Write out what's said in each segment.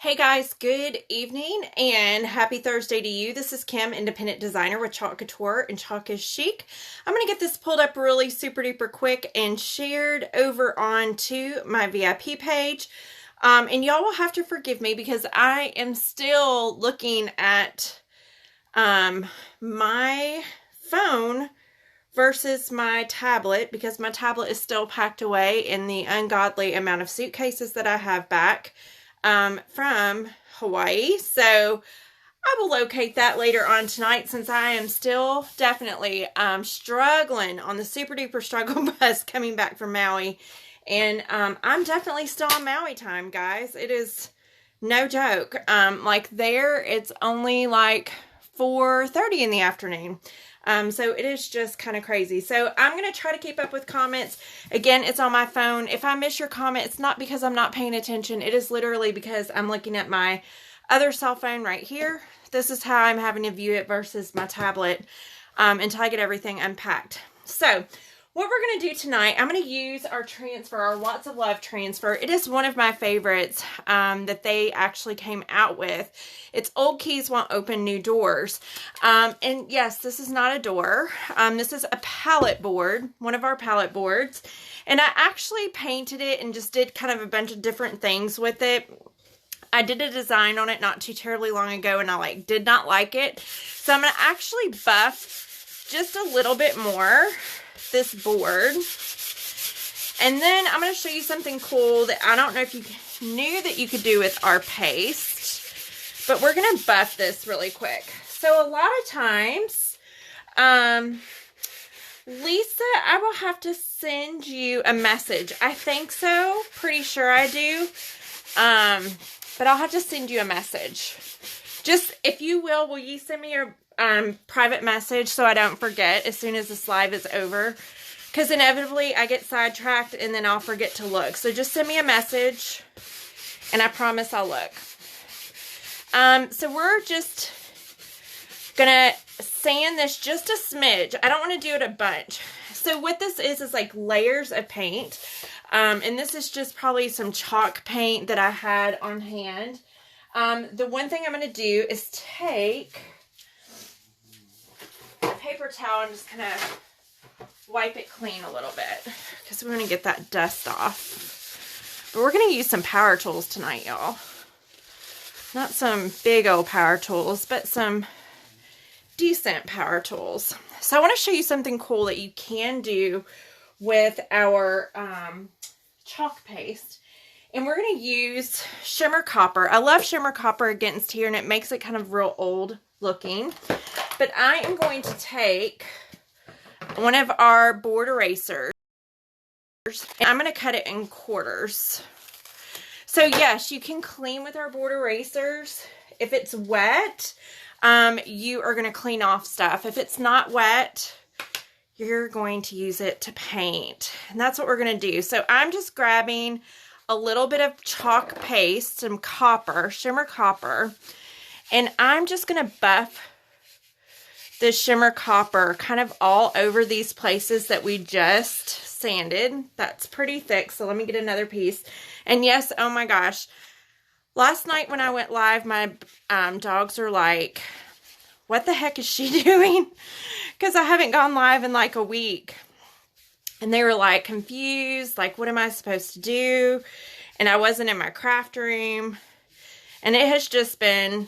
Hey guys, good evening and happy Thursday to you. This is Kim, independent designer with Chalk Couture and Chalk is Chic. I'm going to get this pulled up really super duper quick and shared over onto my VIP page. And y'all will have to forgive me because I am still looking at my phone versus my tablet because my tablet is still packed away in the ungodly amount of suitcases that I have back from Hawaii. So I will locate that later on tonight since I am still definitely struggling on the super duper struggle bus coming back from Maui. And I'm definitely still on Maui time, guys. It is no joke. Like there, it's only like 4:30 in the afternoon. So it is just kind of crazy. So I'm going to try to keep up with comments. Again, it's on my phone. If I miss your comment, it's not because I'm not paying attention. It is literally because I'm looking at my other cell phone right here. This is how I'm having to view it versus my tablet until I get everything unpacked. So what we're going to do tonight, I'm going to use our transfer, our Lots of Love transfer. It is one of my favorites that they actually came out with. It's Old Keys Won't Open New Doors. And yes, this is not a door. This is a palette board, one of our palette boards. And I actually painted it and just did kind of a bunch of different things with it. I did a design on it not too terribly long ago and I did not like it. So I'm going to actually buff just a little bit more this board. And then I'm going to show you something cool that I don't know if you knew that you could do with our paste, but we're going to buff this really quick. So a lot of times, Lisa, I will have to send you a message. I think so. Pretty sure I do. But I'll have to send you a message. Just, if you will you send me your private message so I don't forget as soon as this live is over, because inevitably I get sidetracked and then I'll forget to look. So just send me a message and I promise I'll look. So we're just gonna sand this just a smidge. I don't want to do it a bunch. So what this is like layers of paint, and this is just probably some chalk paint that I had on hand. The one thing I'm going to do is take a paper towel and just kind of wipe it clean a little bit because we're going to get that dust off. But we're going to use some power tools tonight, y'all. Not some big old power tools, but some decent power tools. So I want to show you something cool that you can do with our chalk paste. And we're going to use shimmer copper. I love shimmer copper against here, and it makes it kind of real old looking. But I am going to take one of our board erasers, and I'm going to cut it in quarters. So yes, you can clean with our board erasers. If it's wet, you are going to clean off stuff. If it's not wet, you're going to use it to paint. And that's what we're going to do. So I'm just grabbing a little bit of chalk paste, some copper, shimmer copper, and I'm just going to buff the shimmer copper kind of all over these places that we just sanded. That's pretty thick, so let me get another piece. And yes, oh my gosh, last night when I went live, my dogs are like, what the heck is she doing? Because I haven't gone live in like a week. And they were like confused, like, what am I supposed to do? And I wasn't in my craft room. And it has just been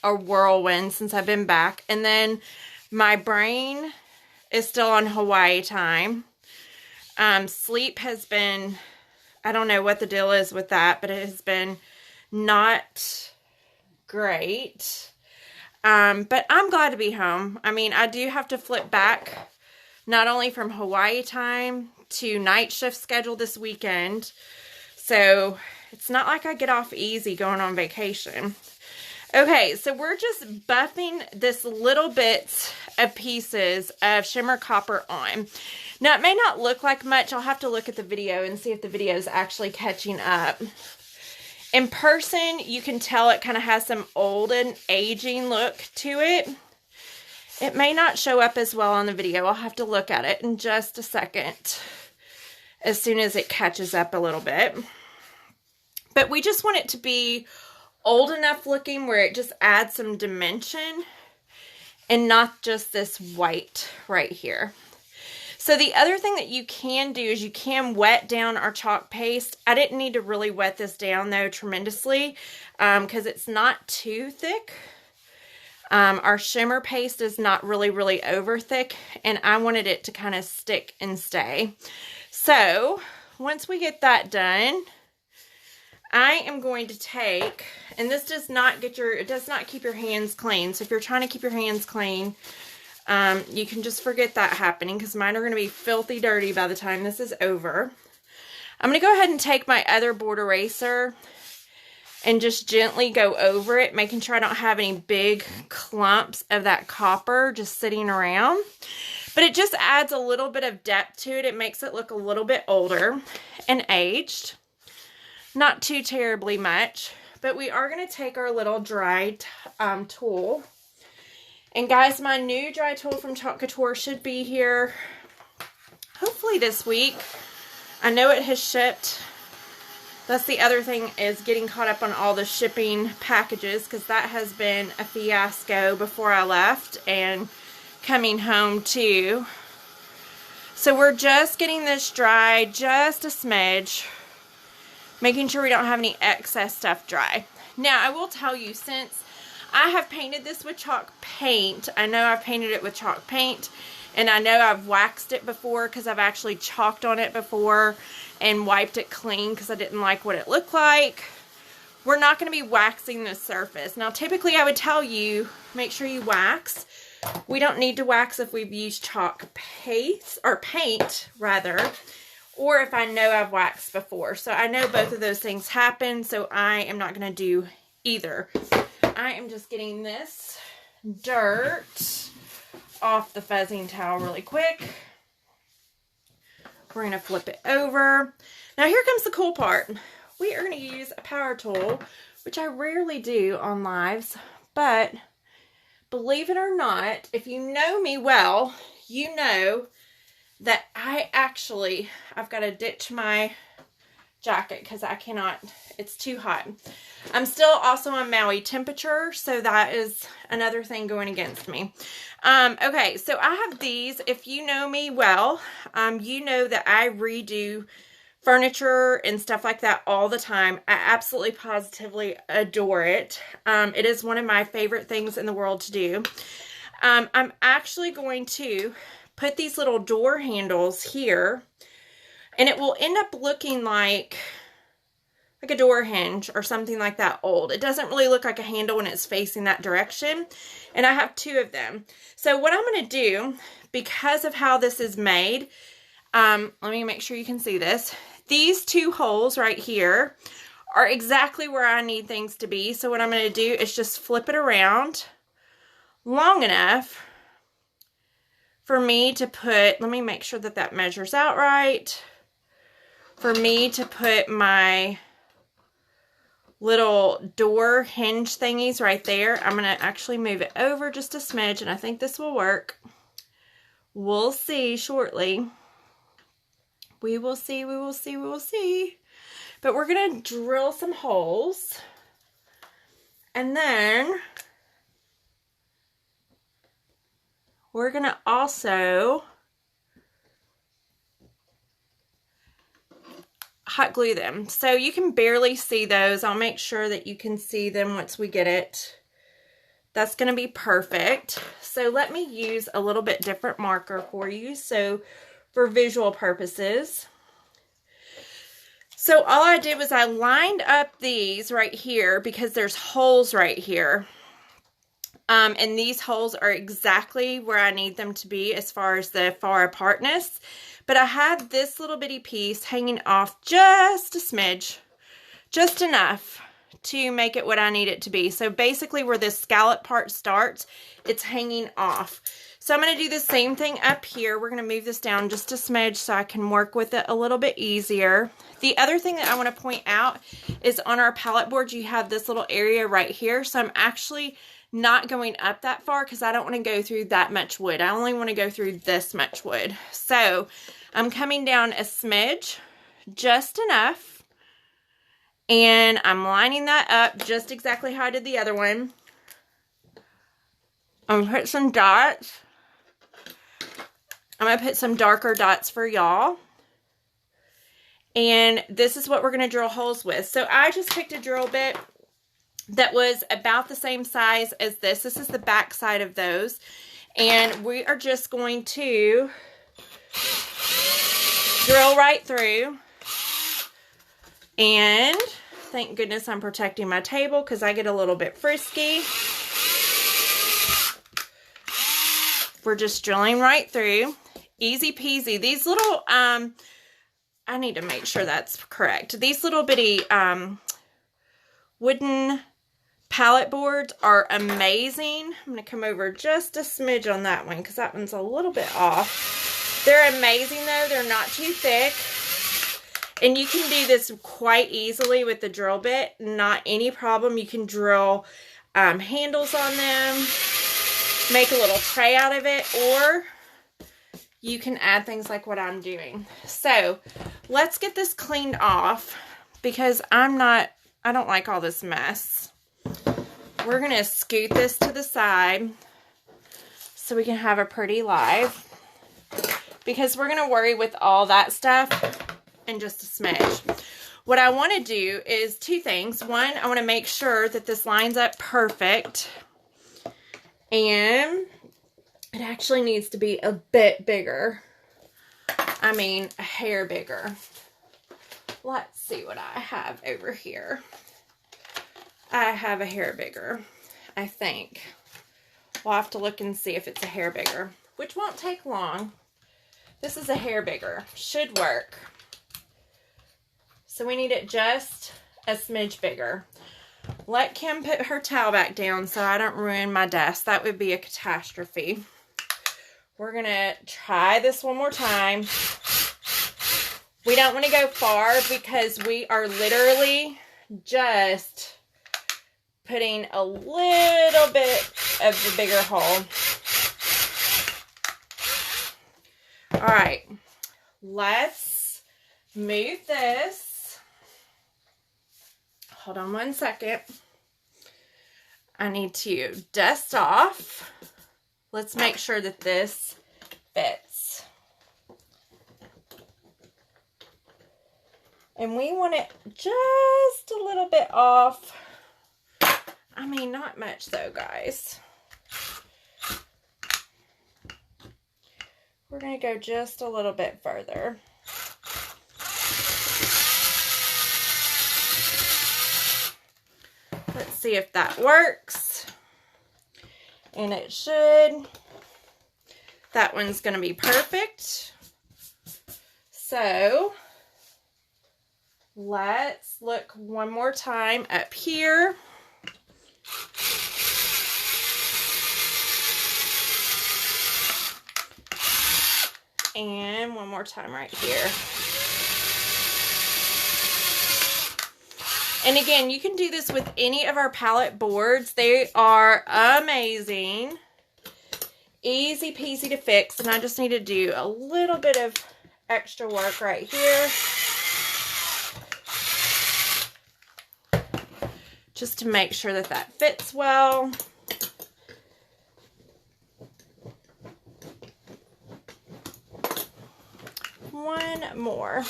a whirlwind since I've been back. And then my brain is still on Hawaii time. Sleep has been, I don't know what the deal is with that, but it has been not great. But I'm glad to be home. I mean, I do have to flip back not only from Hawaii time to night shift schedule this weekend. So it's not like I get off easy going on vacation. Okay, so we're just buffing this little bits of pieces of shimmer copper on. Now, it may not look like much. I'll have to look at the video and see if the video is actually catching up. In person, you can tell it kind of has some old and aging look to it. It may not show up as well on the video. I'll have to look at it in just a second as soon as it catches up a little bit. But we just want it to be old enough looking where it just adds some dimension and not just this white right here. So the other thing that you can do is you can wet down our chalk paste. I didn't need to really wet this down though tremendously because it's not too thick. Our shimmer paste is not really over thick, and I wanted it to kind of stick and stay. So once we get that done, I am going to take, and this does not get your, it does not keep your hands clean. So if you're trying to keep your hands clean, you can just forget that happening because mine are going to be filthy dirty by the time this is over. I'm going to go ahead and take my other board eraser and just gently go over it, making sure I don't have any big clumps of that copper just sitting around. But it just adds a little bit of depth to it. It makes it look a little bit older and aged. Not too terribly much. But we are going to take our little dry tool. And guys, my new dry tool from Chalk Couture should be here hopefully this week. I know it has shipped. That's the other thing, is getting caught up on all the shipping packages, because that has been a fiasco before I left and coming home too. So we're just getting this dry just a smidge, making sure we don't have any excess stuff dry. Now I will tell you, since I have painted this with chalk paint, I know I've painted it with chalk paint, and I know I've waxed it before because I've actually chalked on it before and wiped it clean because I didn't like what it looked like. We're not going to be waxing the surface. Now typically I would tell you, make sure you wax. We don't need to wax if we've used chalk paste, or paint rather, or if I know I've waxed before. So I know both of those things happen, so I am not going to do either. I am just getting this dirt off the fuzzing towel really quick. We're going to flip it over. Now here comes the cool part. We are going to use a power tool, which I rarely do on lives, but believe it or not, if you know me well, you know that I've got to ditch my jacket because I cannot, it's too hot. I'm still also on Maui temperature, so that is another thing going against me. Okay, so I have these. If you know me well, you know that I redo furniture and stuff like that all the time. I absolutely positively adore it. It is one of my favorite things in the world to do. I'm actually going to put these little door handles here, and it will end up looking like a door hinge or something like that old. It doesn't really look like a handle when it's facing that direction. And I have two of them. So what I'm going to do, because of how this is made, let me make sure you can see this. These two holes right here are exactly where I need things to be. So what I'm going to do is just flip it around long enough for me to put, let me make sure that that measures out right, for me to put my little door hinge thingies right there. I'm going to actually move it over just a smidge, and I think this will work. We'll see shortly. We will see, we will see, we will see. But we're going to drill some holes, and then we're going to also hot glue them. So you can barely see those. I'll make sure that you can see them once we get it. That's going to be perfect. So let me use a little bit different marker for you, so for visual purposes. So all I did was I lined up these right here because there's holes right here. And these holes are exactly where I need them to be as far as the far apartness. But I had this little bitty piece hanging off just a smidge, just enough to make it what I need it to be. So basically where this scallop part starts, it's hanging off. So I'm going to do the same thing up here. We're going to move this down just a smidge so I can work with it a little bit easier. The other thing that I want to point out is on our palette board, you have this little area right here. So I'm actually not going up that far because I don't want to go through that much wood. I only want to go through this much wood. So I'm coming down a smidge, just enough, And I'm lining that up just exactly how I did the other one. I'm going to put some dots. I'm going to put some darker dots for y'all. And this is what we're going to drill holes with. So I just picked a drill bit that was about the same size as this. This is the back side of those. And we are just going to drill right through. And thank goodness I'm protecting my table because I get a little bit frisky. We're just drilling right through. Easy peasy. These little, I need to make sure that's correct. These little bitty wooden palette boards are amazing. I'm going to come over just a smidge on that one because that one's a little bit off. They're amazing though. They're not too thick. And you can do this quite easily with the drill bit. Not any problem. You can drill handles on them. Make a little tray out of it. Or you can add things like what I'm doing. So let's get this cleaned off because I don't like all this mess. We're going to scoot this to the side so we can have a pretty live, because we're going to worry with all that stuff in just a smidge. What I want to do is two things. One, I want to make sure that this lines up perfect, and it actually needs to be a bit bigger. I mean, a hair bigger. Let's see what I have over here. I have a hair bigger, I think. We'll have to look and see if it's a hair bigger, which won't take long. This is a hair bigger. Should work. So we need it just a smidge bigger. Let Kim put her towel back down so I don't ruin my desk. That would be a catastrophe. We're going to try this one more time. We don't want to go far because we are literally just putting a little bit of the bigger hole. All right, let's move this. Hold on one second. I need to dust off. Let's make sure that this fits. And we want it just a little bit off. I mean, not much though, guys. We're going to go just a little bit further. Let's see if that works. And it should. That one's going to be perfect. So let's look one more time up here. And one more time right here. And again, you can do this with any of our palette boards. They are amazing. Easy peasy to fix. And I just need to do a little bit of extra work right here. Just to make sure that that fits well. One more.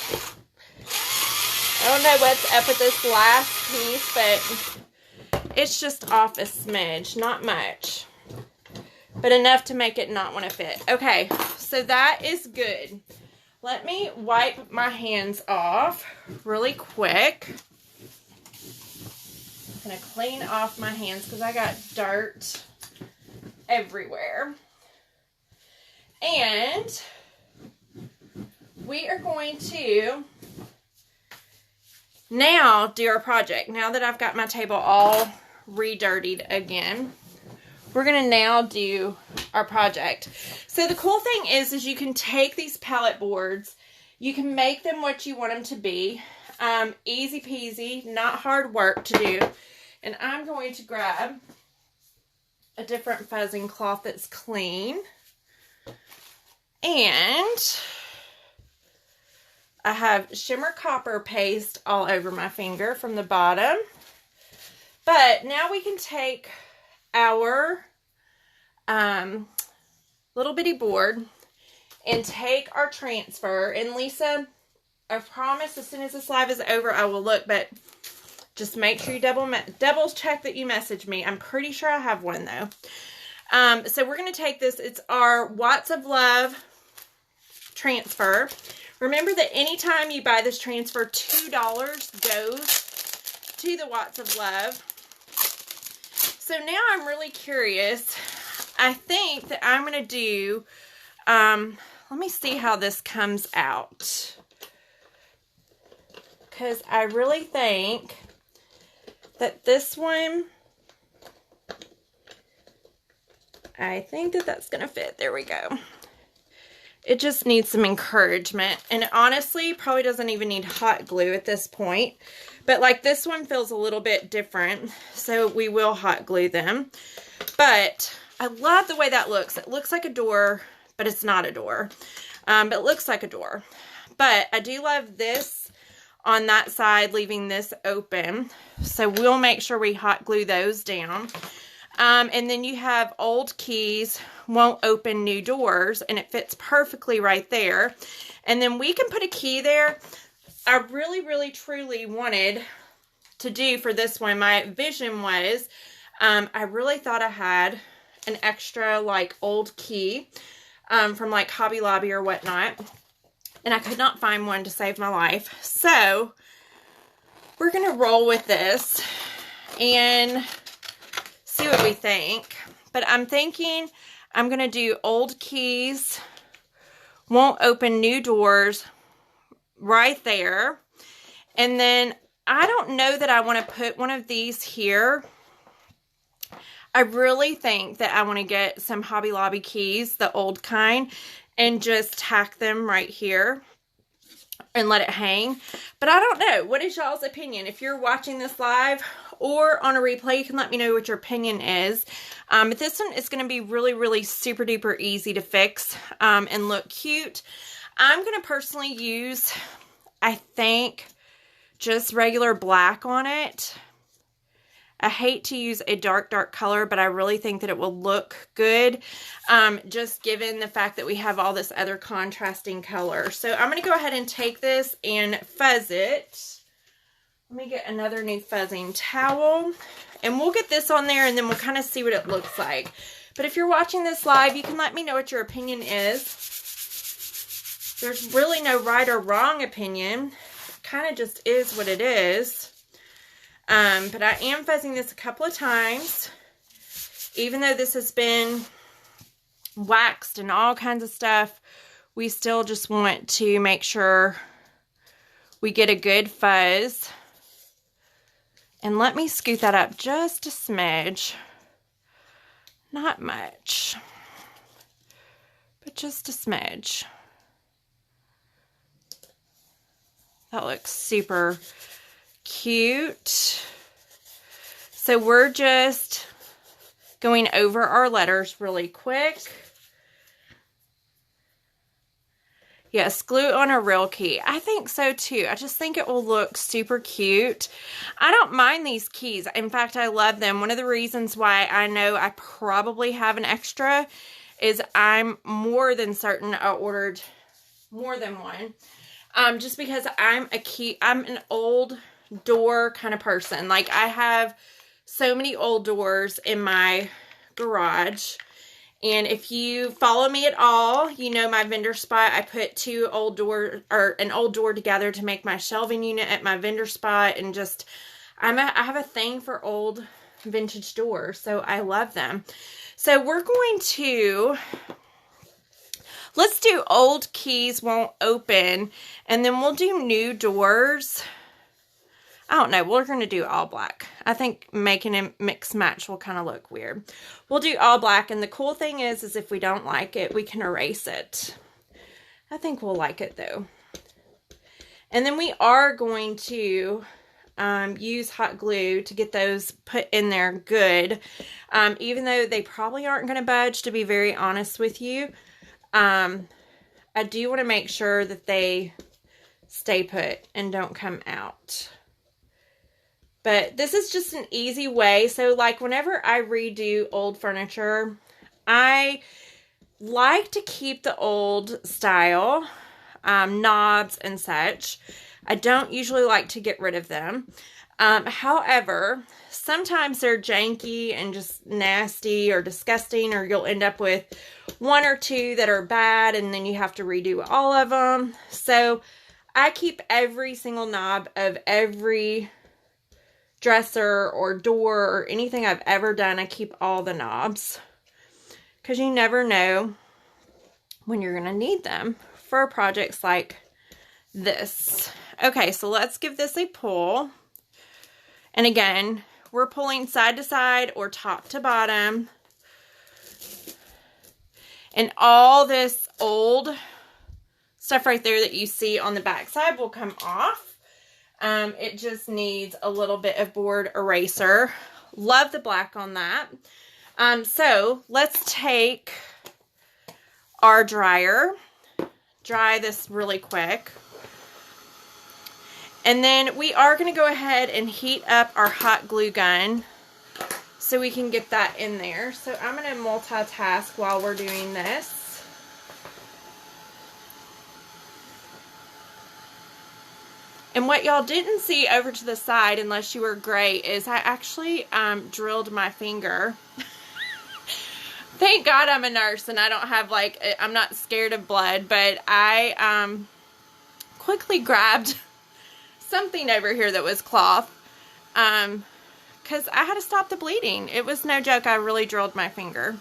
I don't know what's up with this last piece, but it's just off a smidge. Not much, but enough to make it not want to fit. Okay, so that is good. Let me wipe my hands off really quick. I'm going to clean off my hands because I got dirt everywhere. And we are going to now do our project. Now that I've got my table all re-dirtied again, we're going to now do our project. So the cool thing is you can take these palette boards, you can make them what you want them to be. Easy peasy, not hard work to do. And I'm going to grab a different fuzzing cloth that's clean. And I have Shimmer Copper paste all over my finger from the bottom. But now we can take our little bitty board and take our transfer. And Lisa, I promise as soon as this live is over, I will look, but just make sure you double check that you message me. I'm pretty sure I have one though. So we're going to take this. It's our Watts of Love transfer. Remember that anytime you buy this transfer, $2 goes to the Watts of Love. So now I'm really curious. I think that I'm going to do, let me see how this comes out. Because I really think that this one, I think that that's going to fit. There we go. It just needs some encouragement. And honestly, probably doesn't even need hot glue at this point. But like this one feels a little bit different. So we will hot glue them. But I love the way that looks. It looks like a door, but it's not a door. But it looks like a door. But I do love this on that side, leaving this open. So we'll make sure we hot glue those down. And then you have old keys won't open new doors, and it fits perfectly right there. And then we can put a key there. I really, really, truly wanted to do for this one, my vision was, I really thought I had an extra like old key from like Hobby Lobby or whatnot, and I could not find one to save my life. So we're going to roll with this and see what we think. But I'm thinking I'm going to do old keys won't open new doors right there. And then I don't know that I want to put one of these here. I really think that I want to get some Hobby Lobby keys, the old kind, and just tack them right here and let it hang. But I don't know. What is y'all's opinion? If you're watching this live or on a replay, you can let me know what your opinion is. But this one is going to be really, really super duper easy to fix and look cute. I'm going to personally use, I think, just regular black on it. I hate to use a dark color, but I really think that it will look good, just given the fact that we have all this other contrasting color. So I'm going to go ahead and take this and fuzz it. Let me get another new fuzzing towel, and we'll get this on there, and then we'll kind of see what it looks like. But if you're watching this live, you can let me know what your opinion is. There's really no right or wrong opinion. It kind of just is what it is. But I am fuzzing this a couple of times. Even though this has been waxed and all kinds of stuff, we still just want to make sure we get a good fuzz. And let me scoot that up just a smidge. Not much, but just a smidge. That looks super cute. So we're just going over our letters really quick. Yes, glue on a real key. I think so too. I just think it will look super cute. I don't mind these keys. In fact, I love them. One of the reasons why I know I probably have an extra is I'm more than certain I ordered more than one. Just because I'm an old door kind of person. Like, I have so many old doors in my garage, and if you follow me at all, you know my vendor spot. I put two old door or an old door together to make my shelving unit at my vendor spot, and just I have a thing for old vintage doors, so I love them. So we're going to, let's do old keys won't open, and then we'll do new doors. I don't know. We're going to do all black. I think making a mix match will kind of look weird. We'll do all black. And the cool thing is if we don't like it, we can erase it. I think we'll like it though. And then we are going to use hot glue to get those put in there good. Even though they probably aren't going to budge, to be very honest with you. I do want to make sure that they stay put and don't come out. But this is just an easy way. So like whenever I redo old furniture, I like to keep the old style knobs and such. I don't usually like to get rid of them. However, sometimes they're janky and just nasty or disgusting, or you'll end up with one or two that are bad and then you have to redo all of them. So I keep every single knob of every dresser or door or anything I've ever done. I keep all the knobs because you never know when you're going to need them for projects like this. Okay, so let's give this a pull. And again, we're pulling side to side or top to bottom. And all this old stuff right there that you see on the back side will come off. It just needs a little bit of board eraser. Love the black on that. So let's take our dryer, dry this really quick. And then we are going to go ahead and heat up our hot glue gun so we can get that in there. So I'm going to multitask while we're doing this. And what y'all didn't see over to the side, unless you were great, is I actually drilled my finger. Thank God I'm a nurse and I don't have like, I'm not scared of blood, but I quickly grabbed something over here that was cloth because I had to stop the bleeding. It was no joke. I really drilled my finger.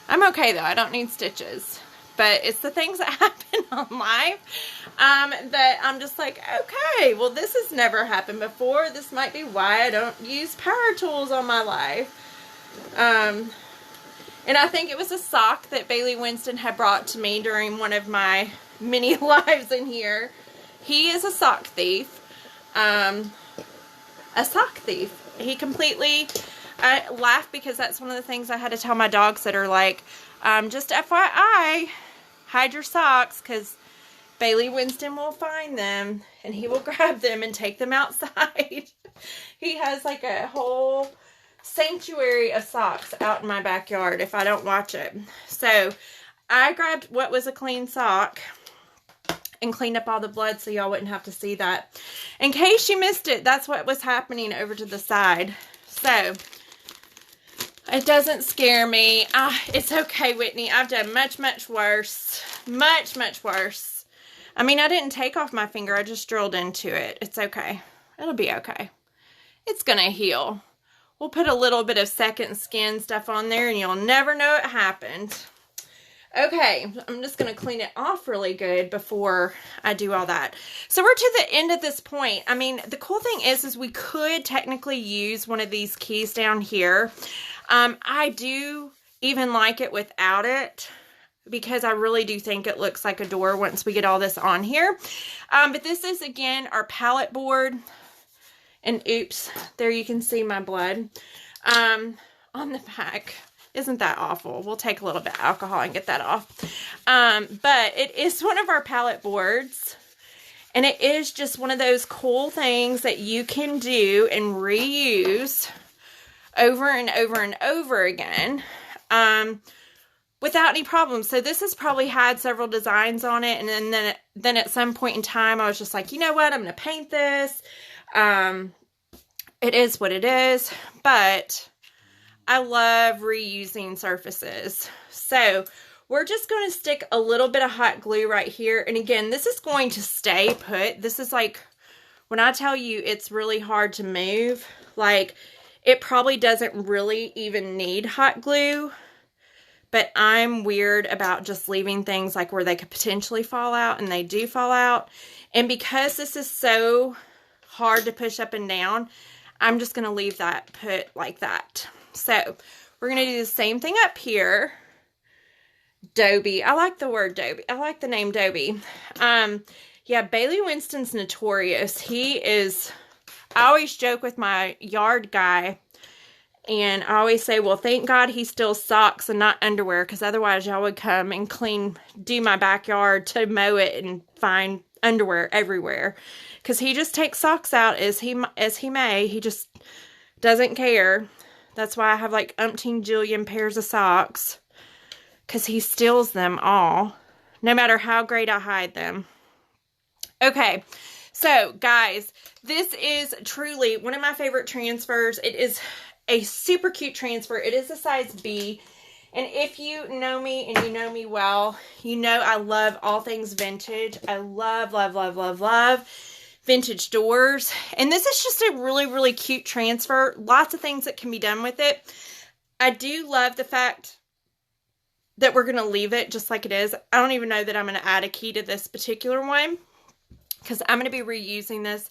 I'm okay though. I don't need stitches. But it's the things that happen on life that I'm just like, okay, well, this has never happened before. This might be why I don't use power tools on my life. And I think it was a sock that Bailey Winston had brought to me during one of my many lives in here. He is a sock thief. A sock thief. He completely, I laugh because that's one of the things I had to tell my dogs that are like, just FYI, hide your socks because Bailey Winston will find them and he will grab them and take them outside. He has like a whole sanctuary of socks out in my backyard if I don't watch it. So I grabbed what was a clean sock and cleaned up all the blood so y'all wouldn't have to see that. In case you missed it, that's what was happening over to the side. So it doesn't scare me. It's okay, Whitney. I've done much, much worse. Much, much worse. I mean, I didn't take off my finger. I just drilled into it. It's okay. It'll be okay. It's going to heal. We'll put a little bit of second skin stuff on there and you'll never know it happened. Okay, I'm just going to clean it off really good before I do all that. So we're to the end of this point. I mean, the cool thing is we could technically use one of these keys down here. I do even like it without it because I really do think it looks like a door once we get all this on here. But this is, again, our palette board. And oops, there you can see my blood on the back. Isn't that awful? We'll take a little bit of alcohol and get that off. But it is one of our palette boards. And it is just one of those cool things that you can do and reuse over and over and over again without any problems. So this has probably had several designs on it. And then at some point in time, I was just like, you know what? I'm going to paint this. It is what it is. But I love reusing surfaces. So we're just going to stick a little bit of hot glue right here. And again, this is going to stay put. This is like, when I tell you it's really hard to move, like it probably doesn't really even need hot glue. But I'm weird about just leaving things like where they could potentially fall out, and they do fall out. And because this is so hard to push up and down, I'm just going to leave that put like that. So we're going to do the same thing up here. Dobie. I like the word Dobie. I like the name Dobie. Yeah, Bailey Winston's notorious. He is, I always joke with my yard guy, and I always say, well, thank God he steals socks and not underwear, because otherwise y'all would come and do my backyard to mow it and find underwear everywhere. Because he just takes socks out as he may. He just doesn't care. That's why I have like umpteen jillion pairs of socks. Because he steals them all. No matter how great I hide them. Okay. So, guys, this is truly one of my favorite transfers. It is a super cute transfer. It is a size B. And if you know me and you know me well, you know I love all things vintage. I love, love, love, love, love vintage doors. And this is just a really, really cute transfer. Lots of things that can be done with it. I do love the fact that we're going to leave it just like it is. I don't even know that I'm going to add a key to this particular one, because I'm going to be reusing this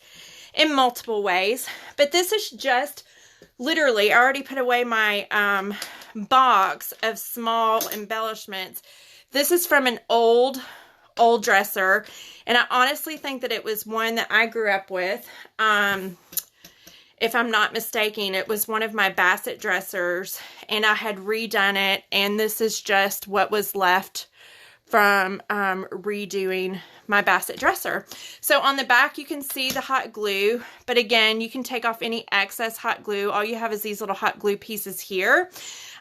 in multiple ways. But this is just literally, I already put away my box of small embellishments. This is from an old dresser. And I honestly think that it was one that I grew up with. If I'm not mistaken, it was one of my Bassett dressers. And I had redone it. And this is just what was left from redoing my Bassett dresser. So on the back, you can see the hot glue, but again, you can take off any excess hot glue. All you have is these little hot glue pieces here,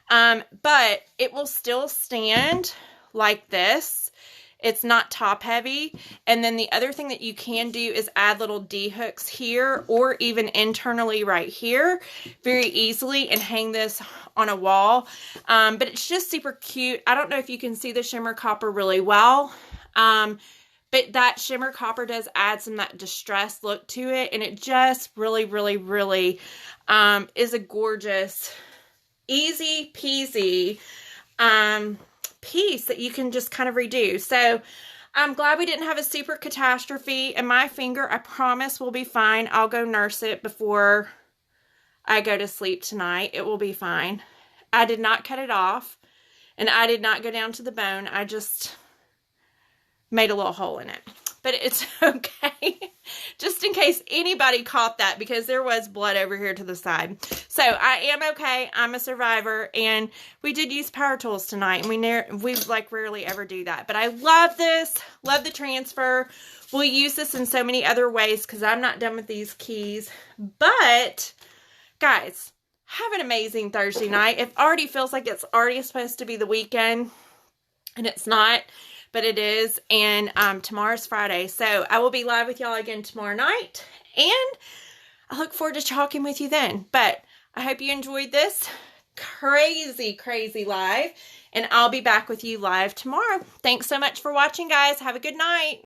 but it will still stand like this. It's not top heavy. And then the other thing that you can do is add little D hooks here or even internally right here very easily and hang this on a wall. But it's just super cute. I don't know if you can see the shimmer copper really well. But that shimmer copper does add some that distressed look to it. And it just really, really, really is a gorgeous, easy peasy piece that you can just kind of redo. So I'm glad we didn't have a super catastrophe. And my finger, I promise, will be fine. I'll go nurse it before I go to sleep tonight. It will be fine. I did not cut it off. And I did not go down to the bone. I just made a little hole in it. But it's okay. Just in case anybody caught that, because there was blood over here to the side. So I am okay. I'm a survivor. And we did use power tools tonight. And we like rarely ever do that. But I love this. Love the transfer. We'll use this in so many other ways because I'm not done with these keys. But guys, have an amazing Thursday night. It already feels like it's already supposed to be the weekend. And it's not. But it is, and tomorrow's Friday, so I will be live with y'all again tomorrow night, and I look forward to talking with you then. But I hope you enjoyed this crazy, crazy live, and I'll be back with you live tomorrow. Thanks so much for watching, guys. Have a good night.